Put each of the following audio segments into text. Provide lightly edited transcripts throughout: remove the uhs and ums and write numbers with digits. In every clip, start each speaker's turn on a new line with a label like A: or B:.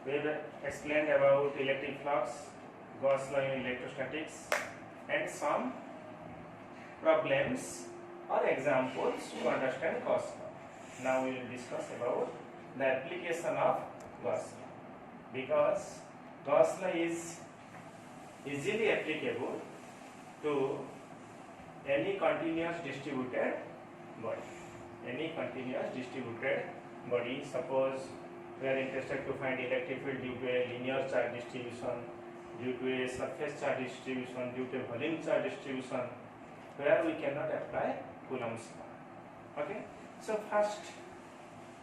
A: We have explained about electric flux, Gauss law in electrostatics, and some problems or examples to understand Gauss law. Now we will discuss about the application of Gauss law, because Gauss law is easily applicable to any continuous distributed body. Any continuous distributed body. Suppose we are interested to find electric field due to a linear charge distribution, due to a surface charge distribution, due to a volume charge distribution, where we cannot apply Coulomb's law. Okay. So first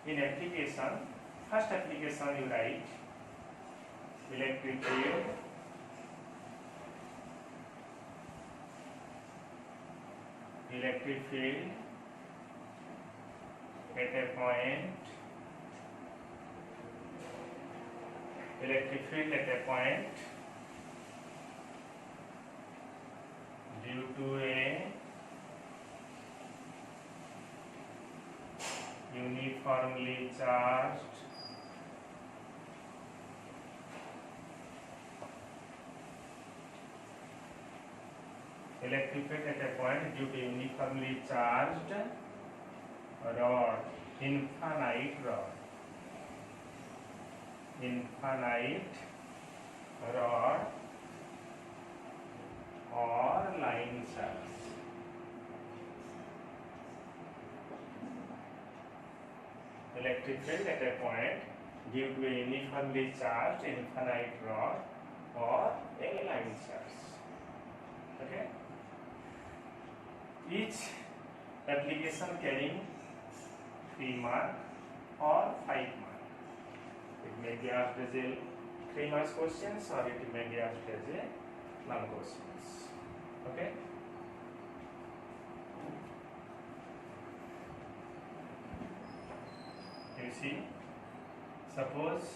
A: application you write electric field at a point due to a uniformly charged rod, infinite rod or line charge. Electric field at a point due to a uniformly charged infinite rod or a line charge. Okay. Each application carrying 3 mark or 5 mark. It may be asked as a 3 marks questions or it may be asked as a long questions. Okay. You see, suppose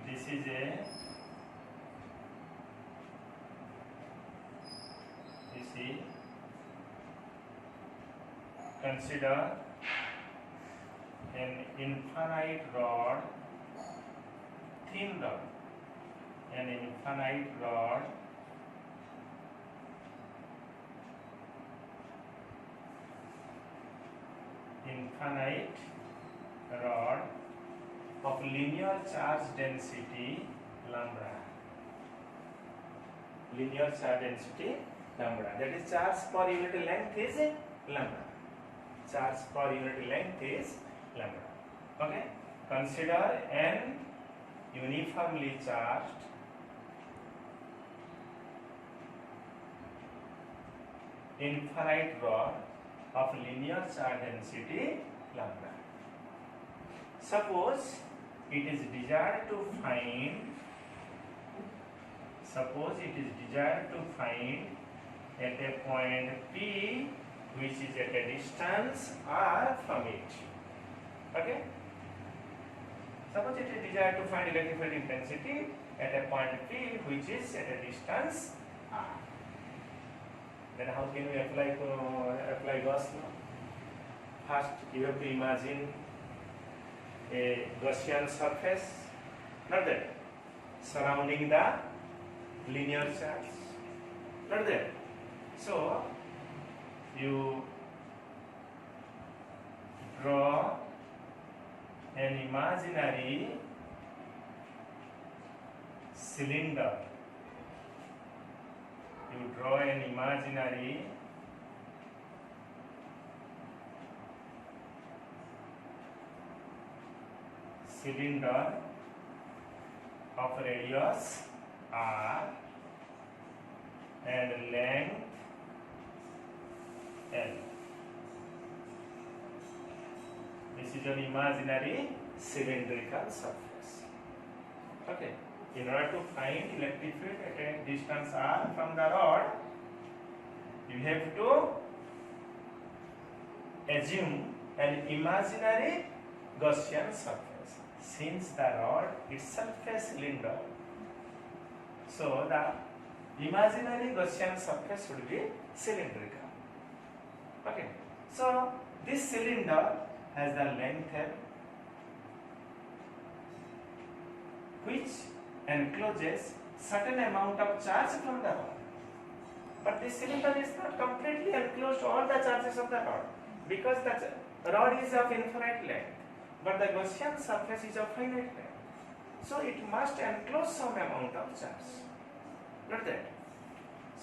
A: this is consider an infinite rod, thin rod, an infinite rod of linear charge density lambda. That is charge per unit length is lambda. Okay. Consider an uniformly charged infinite rod of linear charge density lambda. Suppose it is desired to find at a point P which is at a distance R from it. Okay. Suppose it is desired to find electric field intensity at a point P which is at a distance R. Then how can we apply Gauss law? First, you have to imagine a Gaussian surface, not there, surrounding the linear charge, not there. So you draw an imaginary cylinder. Of radius R and length L. This is an imaginary cylindrical surface. Okay. In order to find electric field at a distance R from the rod, you have to assume an imaginary Gaussian surface. Since the rod itself a cylinder, so the imaginary Gaussian surface should be cylindrical. Okay. So this cylinder has the length L which encloses certain amount of charge from the rod. But this cylinder is not completely enclosed all the charges of the rod, because the rod is of infinite length, but the Gaussian surface is of finite length. So it must enclose some amount of charge. Look that.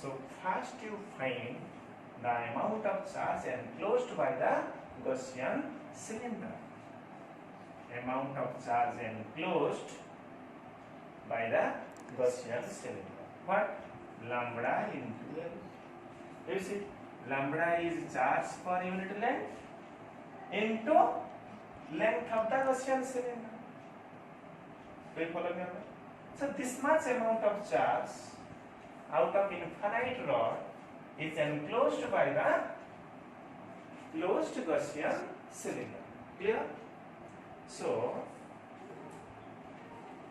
A: So first you find the amount of charge enclosed by the Gaussian cylinder. Amount of charge enclosed by the Gaussian cylinder. What? Lambda into L. You see, lambda is charge per unit length into length of the Gaussian cylinder. Do you follow me? So this much amount of charge out of infinite rod is enclosed by the closed Gaussian cylinder. Clear? So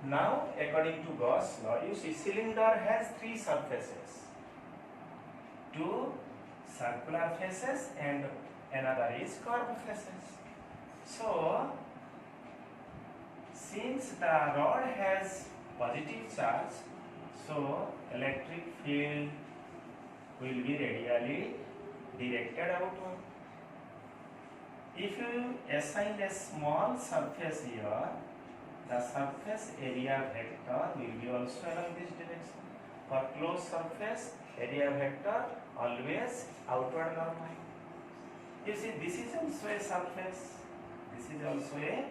A: now according to Gauss law, you see cylinder has three surfaces, two circular faces and another is curved faces. So since the rod has positive charge, so electric field will be radially directed outward. If you assign a small surface here, the surface area vector will be also along this direction. For closed surface, area vector always outward normal. You see, this is also a surface. This is also a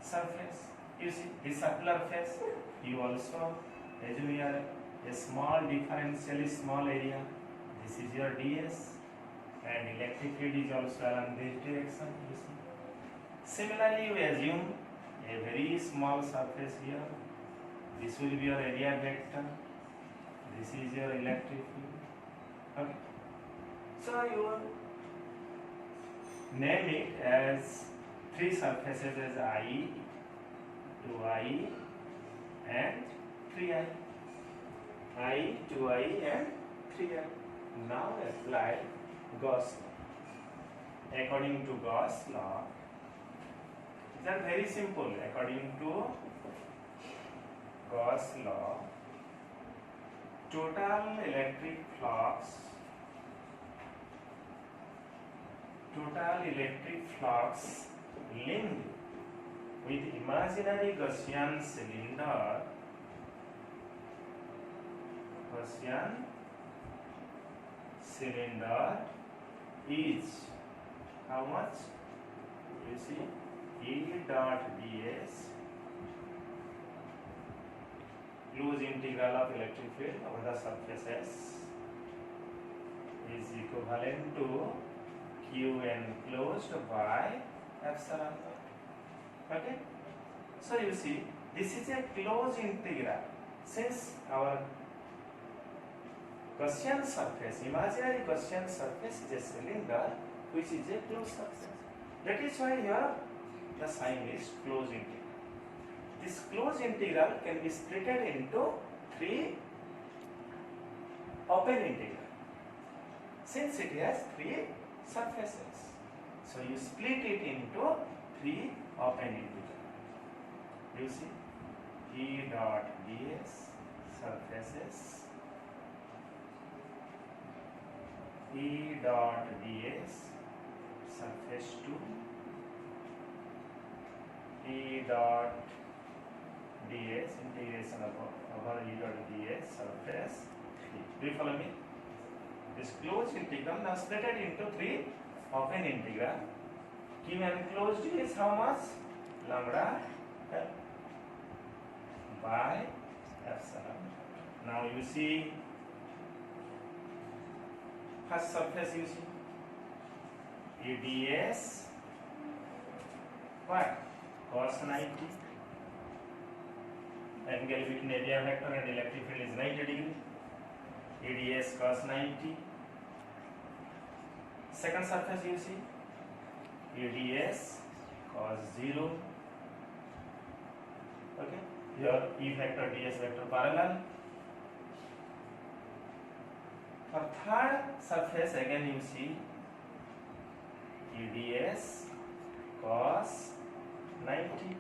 A: surface. You see, this circular face, you also assume here a small differentially small area. This is your ds, and electric field is also along this direction. You see. Similarly, we assume a very small surface here. This will be your area vector. This is your electric field. Okay. So you name it as three surfaces as I, 2I, and 3I. I, 2I, and 3I. Now apply Gauss law. According to Gauss law, these are very simple. According to Gauss law, total electric flux linked with imaginary Gaussian cylinder is how much? You see, E dot ds, closed integral of electric field over the surfaces, is equivalent to Q enclosed by epsilon naught. Okay? So you see, this is a closed integral. Since our Gaussian surface, imaginary Gaussian surface is a cylinder which is a closed surface. That is why here the sign is closed integral. This closed integral can be split into three open integral. Since it has three surfaces, so you split it into three open integral. You see, E dot ds surfaces, E dot ds surface 2, E dot ds integration over E dot ds surface 3. Do you follow me? This closed integral now split into three open integral. Q enclosed is how much? Lambda L by epsilon. Now you see, first surface you see, EDS, what? Cos 90. Angle between area vector and electric field is 90 degree. EDS cos 90. Second surface you see, EDS cos 0. Okay, here E vector ds vector parallel. For third surface again you see, EDS cos 90%.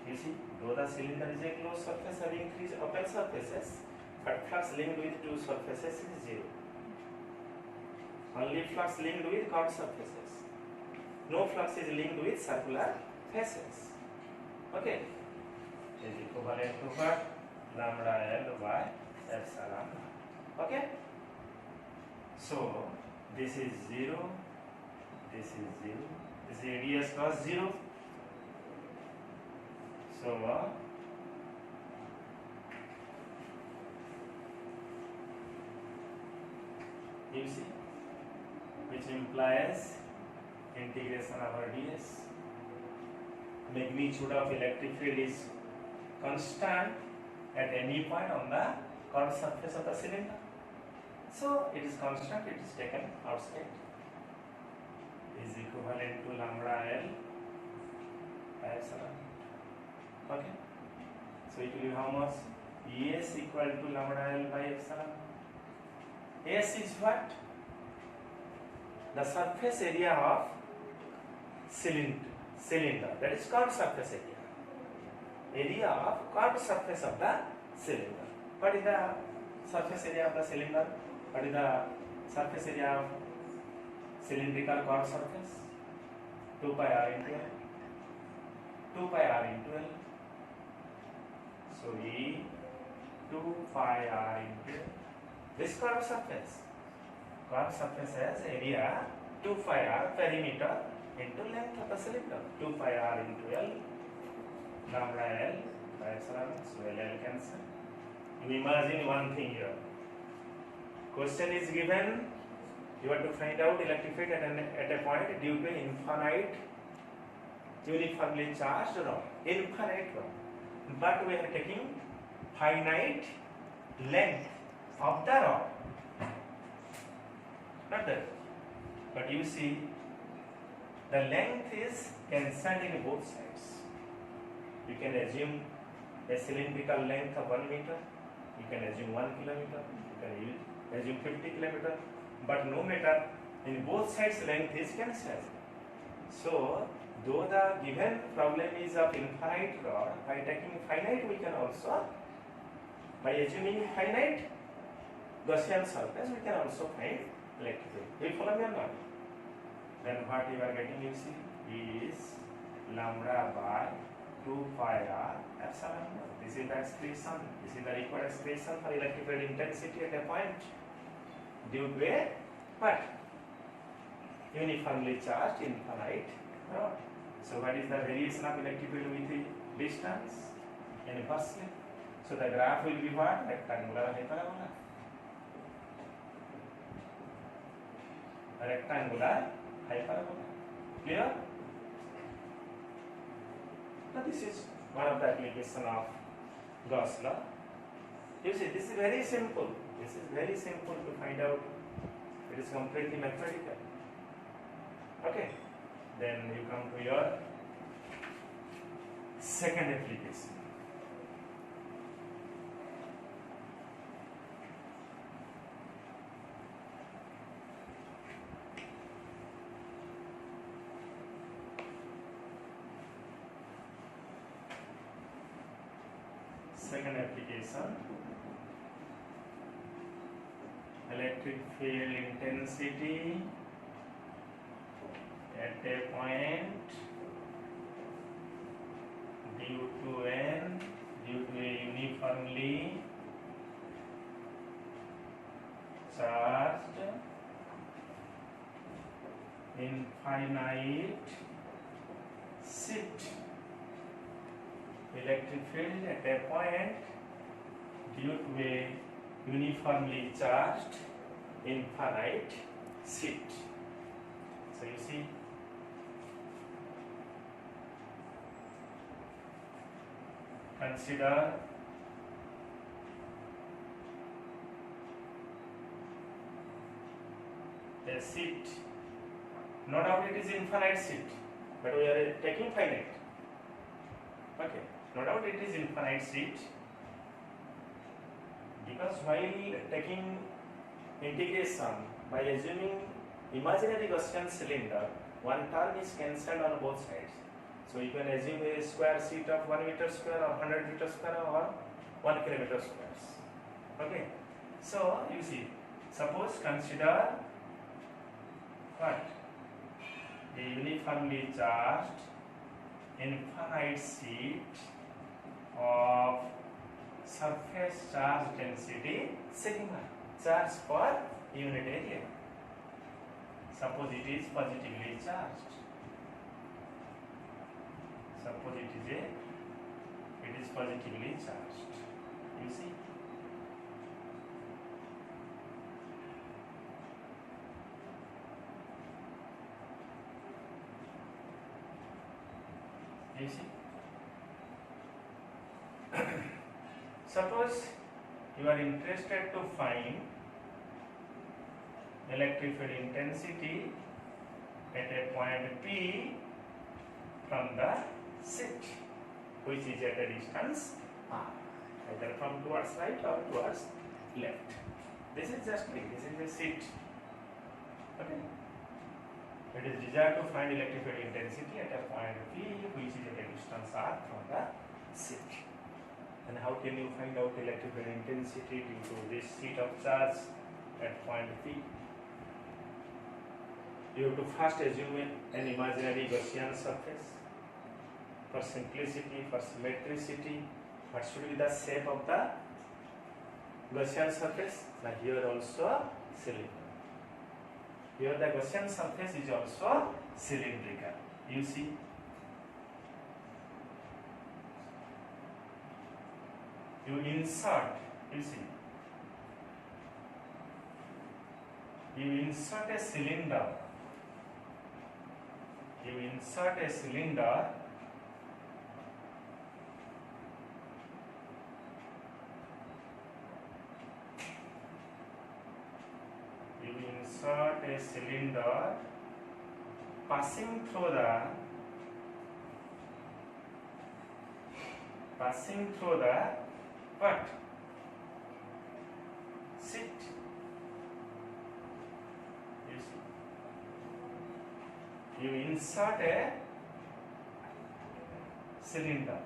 A: You see, though the cylinder is a closed surface having three open surfaces, but flux linked with two surfaces is 0. Only flux linked with curved surfaces. No flux is linked with circular faces. Okay, is equivalent to what? Lambda L by epsilon. Okay, so this is 0, this is 0, this radius was 0. So you see, which implies integration over ds. Magnitude of electric field is constant at any point on the curved surface of the cylinder. So it is constant, it is taken outside. Is equivalent to lambda L by epsilon. Okay. So it will be how much? S equal to lambda L by epsilon. S is what? The surface area of cylinder. That is curved surface area. Area of curved surface of the cylinder. What is the surface area of the cylinder? What is the surface area of cylindrical curved surface? 2 pi r into L. 2 pi r into L. So E 2 pi r into L. This curved surface has area 2 pi r perimeter into length of the cylinder. 2 pi r into L, lambda L by epsilon. So L cancel. You imagine one thing here. Question is given. You have to find out electric field at a point due to infinite uniformly charged rod. Infinite rod. But we are taking finite length of the rod. Not that. But you see, the length is cancelled in both sides. You can assume a cylindrical length of 1 meter. You can assume 1 kilometer. You can assume 50 kilometer. But no matter, in both sides length is cancelled. So, though the given problem is of infinite rod, by taking finite we can also, by assuming finite Gaussian surface, we can also find electric field. Will you follow me or not? Then what you are getting, you see, is lambda by 2 pi r epsilon. This is the expression. This is the required expression for electric field intensity at a point due to a what? Uniformly charged infinite rod. So what is the variation of electric field with the distance? Inversely. So the graph will be what? Rectangular hyperbola. Rectangular hyperbola. Clear? Now this is one of the application of Gauss law. You see, this is very simple. This is very simple to find out. It is completely mathematical. Okay. Then you come to your second application. Second application, electric field intensity at a point due to a uniformly charged infinite sheet. Electric field at a point due to a uniformly charged infinite sheet. So you see, consider a sheet. No doubt it is infinite sheet, but we are taking finite. Okay. No doubt it is infinite sheet, because while taking integration by assuming imaginary Gaussian cylinder, one term is cancelled on both sides. So you can assume a square sheet of 1 meter square or 100 meter square or 1 kilometer squares. Okay. So you see, suppose consider what? A uniformly charged infinite sheet of surface charge density sigma, charge per unit area. Suppose it is positively charged. Suppose it is positively charged. You see? You see? Suppose you are interested to find electric field intensity at a point P from the sheet, which is at a distance R, either from towards right or towards left. This is just like this is a sheet. Okay. It is desired to find electric field intensity at a point P, which is at a distance R from the sheet. And how can you find out electric field intensity due to this sheet of charge at point P? You have to first assume an imaginary Gaussian surface. For simplicity, for symmetricity, what should be the shape of the Gaussian surface? Now here also cylinder. Here the Gaussian surface is also cylindrical. You see? You insert, you see, you insert a cylinder, passing through the what? Sheet. You see. You insert a cylinder.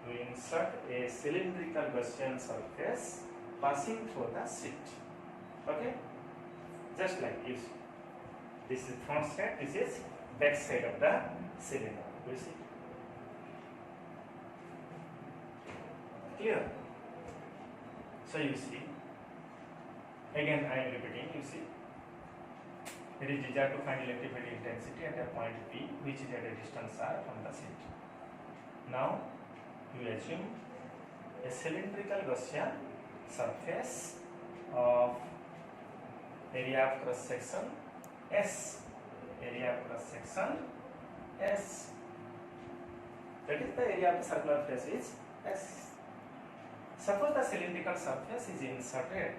A: You insert a cylindrical Gaussian surface passing through the sheet. Okay? Just like you see. This is front side, this is back side of the cylinder. You see? Clear? So you see, again I am repeating, you see, it is desired to find electric field intensity at a point P, which is at a distance R from the sheet. Now you assume a cylindrical Gaussian surface of area of cross section S, S. That is the area of the circular face is S. Suppose the cylindrical surface is inserted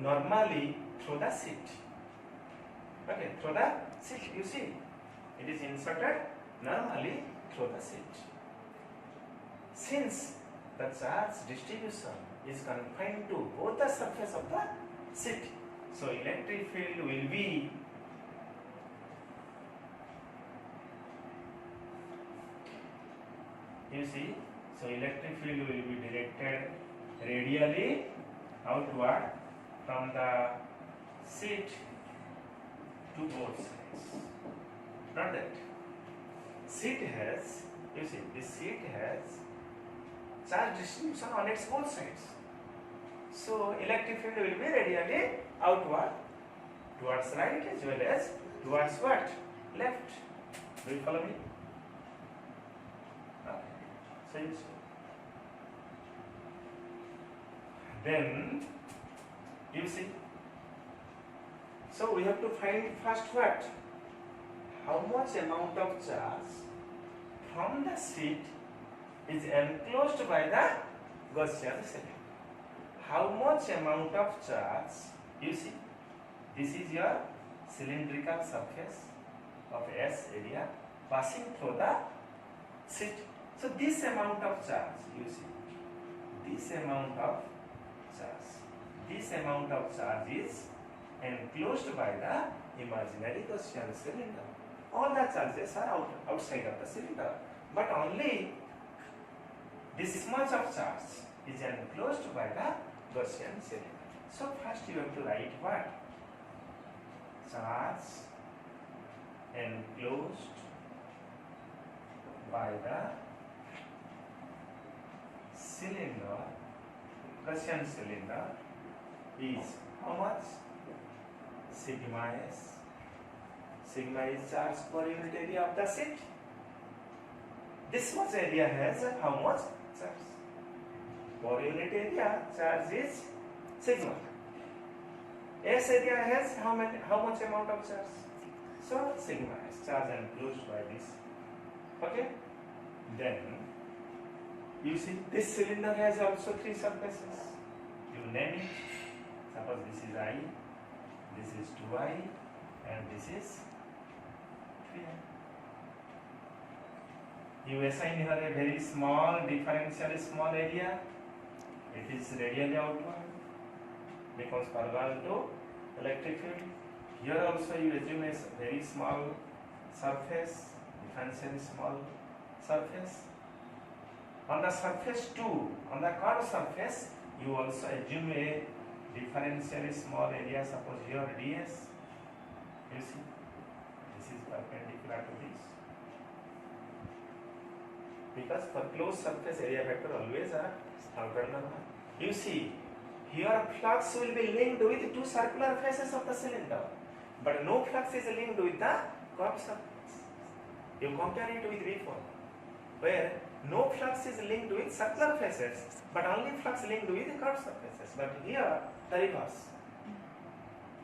A: normally through the sheet. Okay, through the sheet, you see, it is inserted normally through the sheet. Since the charge distribution is confined to both the surface of the sheet, so electric field will be so electric field will be directed radially outward from the sheet to both sides. Not that. Sheet has, you see, this sheet has charge distribution on its both sides. So electric field will be radially outward towards right as well as towards what? Left. Do you follow me? So you see. Then you see. So we have to find first what? How much amount of charge from the sheet is enclosed by the Gaussian cylinder. How much amount of charge, you see, this is your cylindrical surface of S area passing through the sheet. So this amount of charge, you see, this amount of charge is enclosed by the imaginary Gaussian cylinder. All the charges are outside of the cylinder, but only this much of charge is enclosed by the Gaussian cylinder. So first you have to write what? Charge enclosed by the cylinder, Gaussian cylinder, is how much? Sigma s. Sigma is charge per unit area of the sheet. This much area has how much charge? Per unit area, charge is sigma. S area has how much amount of charge? So sigma is charge enclosed by this. Okay? Then you see this cylinder has also three surfaces. You name it. Suppose this is I, this is 2I, and this is 3I. You assign here a very small differential small area. It is radially outward, becomes parallel to electric field. Here also you assume a very small surface, differentially small surface. On the surface 2, on the curved surface, you also assume a differentially small area, suppose here ds. You see, this is perpendicular to this. Because for closed surface, area vector always are outer normal. You see, here flux will be linked with two circular faces of the cylinder, but no flux is linked with the curved surface. You compare it with before, where no flux is linked with circular faces, but only flux linked with curved surfaces. But here, the reverse.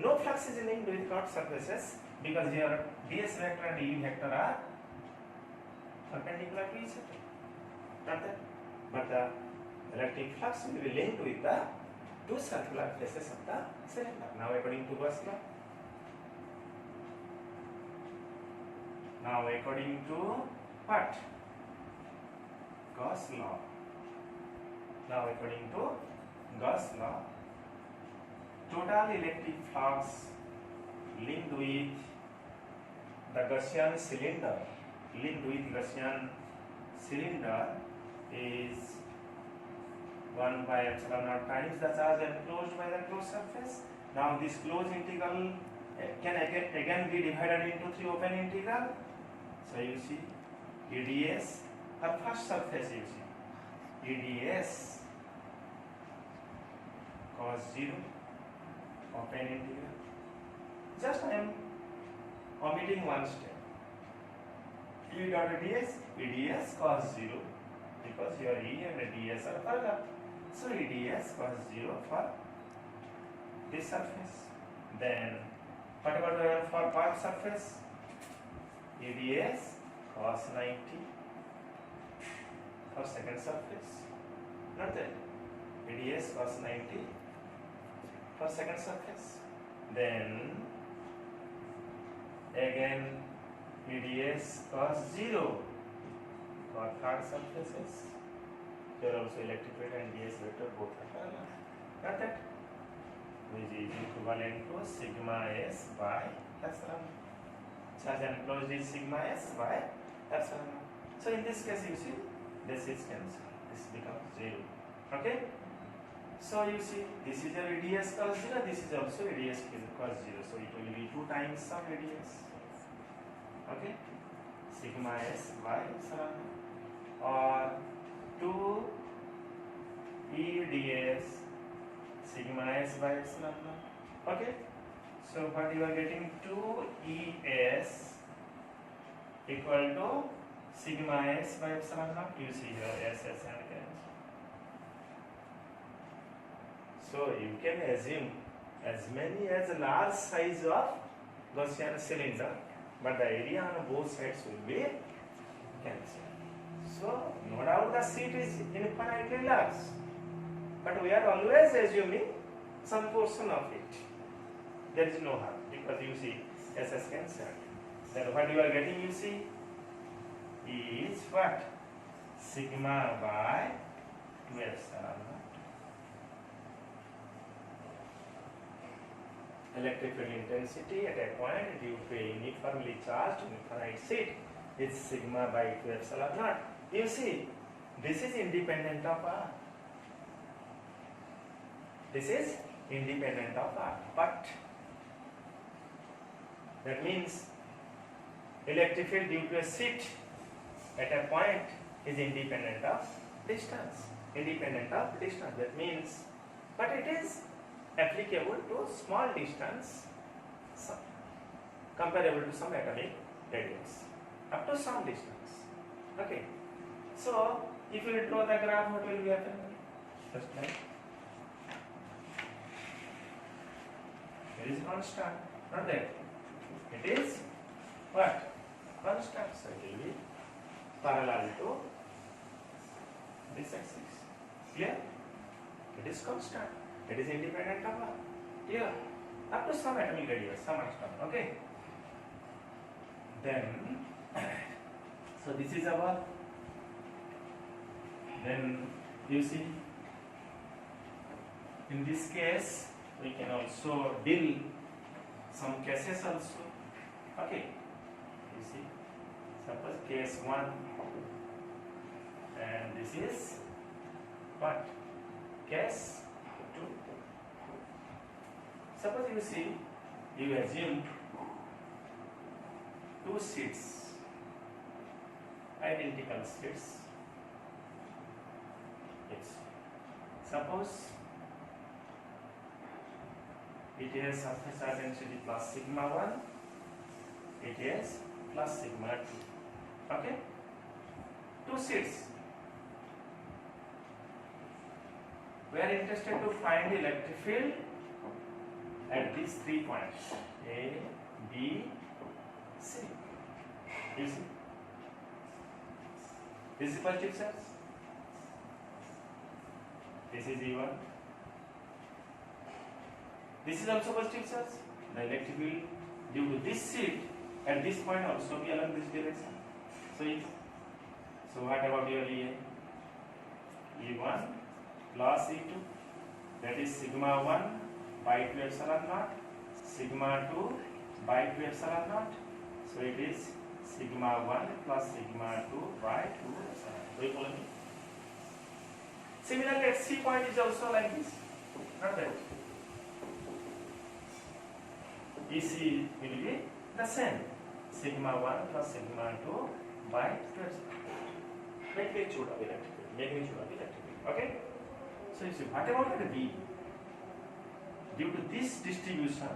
A: No flux is linked with curved surfaces because here ds vector and E vector are perpendicular to each other. Not that. But the electric flux will be linked with the two circular faces of the cylinder. Now according to Gauss law. Now according to what? Gauss law. Now according to Gauss law, total electric flux linked with the Gaussian cylinder, is 1 by epsilon naught times the charge enclosed by the closed surface. Now this closed integral can again be divided into three open integral. So you see EDS, or first surface you see EDS cos 0 open integral. Just I am omitting one step. E dot EDS cos 0, because your E and ds are parallel. So EDS cos 0 for this surface. Then what about for curved surface? EDS cos 90 for second surface. Not that. EDS cos 90 for second surface. Then again EDS cos 0 for third surfaces. Here also electric field and ds vector both are parallel. Not that. Which is equivalent to sigma s by epsilon. Charge enclosed is sigma s by epsilon. So in this case you see this is cancelled. This becomes 0. Okay? So you see this is your EDS cos 0, this is also EDS cos 0. So it will be 2 times of EDS. Okay? Sigma s by epsilon or 2 EDS sigma s by epsilon. Okay? So what you are getting 2 ES equal to sigma s by epsilon naught. You see here S and cancel. So you can assume as many as a large size of Gaussian cylinder, but the area on both sides will be cancelled. So no doubt the sheet is infinitely large, but we are always assuming some portion of it. There is no harm because you see S is cancelled. Then what you are getting, you see, is what? Sigma by 2 epsilon naught. electric field intensity at a point due to a uniformly charged infinite sheet is sigma by 2 epsilon naught. You see, this is independent of R. This is independent of R, but that means electric field due to a sheet at a point is independent of distance. Independent of distance. That means, but it is applicable to small distance, comparable to some atomic radius, up to some distance. Okay. So, if you draw the graph, what will be happen? Just like it is constant, not that. It is what? Constant. So it will be parallel to this axis. Clear? It is constant. It is independent of R. Clear? Up to some atomic radius, some extent. Okay. Then, so this is our. Then you see, in this case, we can also deal some cases also. Okay. You see, suppose case 1, and this is what? Case 2. Suppose you see, you assume 2 sheets, identical sheets. Yes. Suppose it has surface density plus sigma 1, it has plus sigma 2. Okay? 2 sheets. We are interested to find electric field at these 3 points, A, B, C. You see? This is positive charge. This is E1. This is also positive charge. The electric field due to this sheet at this point also be along this direction. So what about your E1? E1 plus E2, that is sigma 1 by 2 epsilon naught, sigma 2 by 2 epsilon naught. So it is sigma 1 plus sigma 2 by 2 epsilon. Do you follow me? Similarly, at C point is also like this. Not that. EC will be the same. Sigma 1 plus sigma 2 by 2 epsilon. Magnitude of electric field. Magnitude of electric field. Okay? So you see, what about the B? Due to this distribution,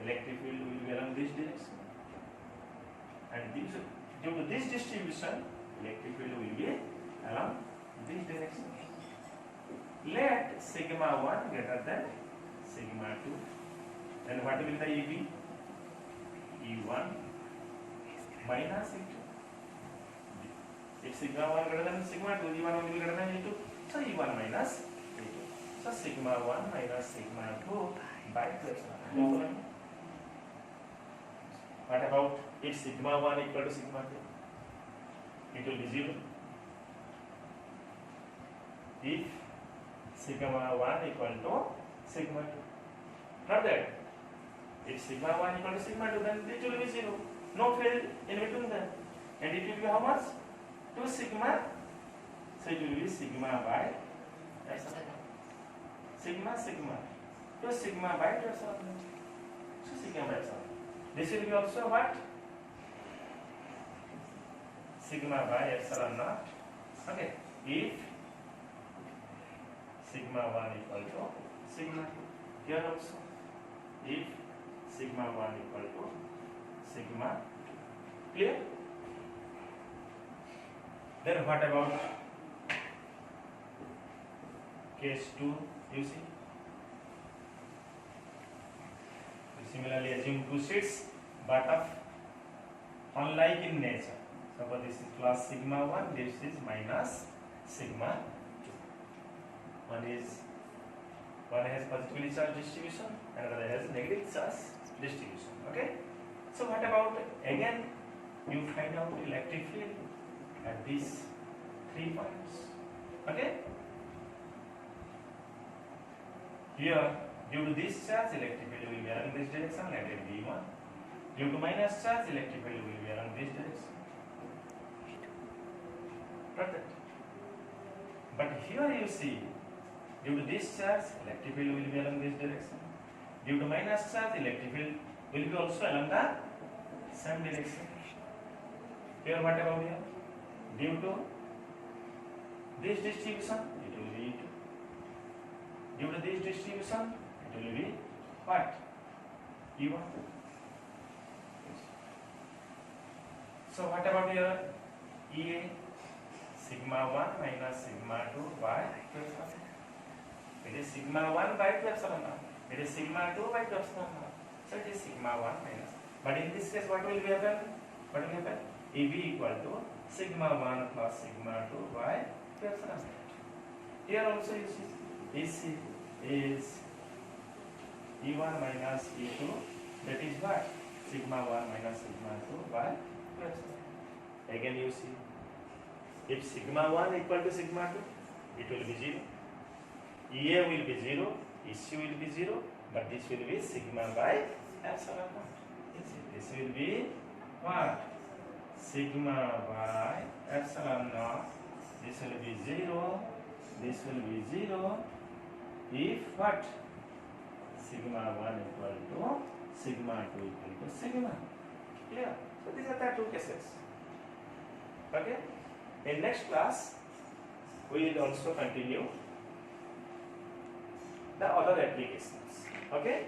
A: electric field will be along this direction. And due to this distribution, electric field will be along this direction. Let sigma 1 greater than sigma 2. Then what will be the EB? E1 minus E2. If sigma 1 greater than sigma 2, E1 will be greater than E2. So E1 minus E2. So sigma 1 minus sigma 2 by 2 epsilon. What about if sigma 1 equal to sigma 2? It will be 0. If sigma 1 equal to sigma 2. Not that. If sigma 1 equal to sigma 2, then it will be 0. No field in between them. And it will be how much? 2 sigma. So it will be sigma by epsilon. Sigma, sigma. 2 sigma by 2 epsilon. So sigma by epsilon. This will be also what? Sigma by epsilon naught. Okay. If sigma 1 equal to sigma 2. Here also. If sigma 1 equal to sigma 2. Clear? Then what about case 2? You see? We similarly assume 2 sheets, but of unlike in nature. Suppose this is plus sigma 1, this is minus sigma 2. One has positively charged distribution and another has negative charge distribution. Okay? So what about again you find out electric field at these 3 points. Okay? Here due to this charge electric field will be along this direction, let it be 1. Due to minus charge, electric field will be along this direction. Got that? But here you see, due to this charge, electric field will be along this direction. Due to minus charge, electric field will be also along the same direction. Here what about here? Due to this distribution, it will be E2. Due to this distribution, it will be what? E1. So what about here? EA? Sigma 1 minus sigma 2 by 2 epsilon. It is sigma 1 by 2 epsilon naught. It is sigma 2 by 2 epsilon naught. So it is sigma 1 minus. But in this case, what will happen? What will happen? EB equal to sigma 1 plus sigma 2 by 2 epsilon naught. Here also you see, EC is E1 minus E2. That is what? Sigma 1 minus sigma 2 by 2 epsilon. Again you see, if sigma 1 equal to sigma 2, it will be 0. EA will be 0, EC will be 0, but this will be sigma by epsilon naught. This will be what? Sigma by epsilon naught. This will be 0, this will be 0, if what? Sigma 1 equal to sigma 2 equal to sigma. Clear? So these are the two cases. Okay? In next class, we will also continue the other applications. Okay?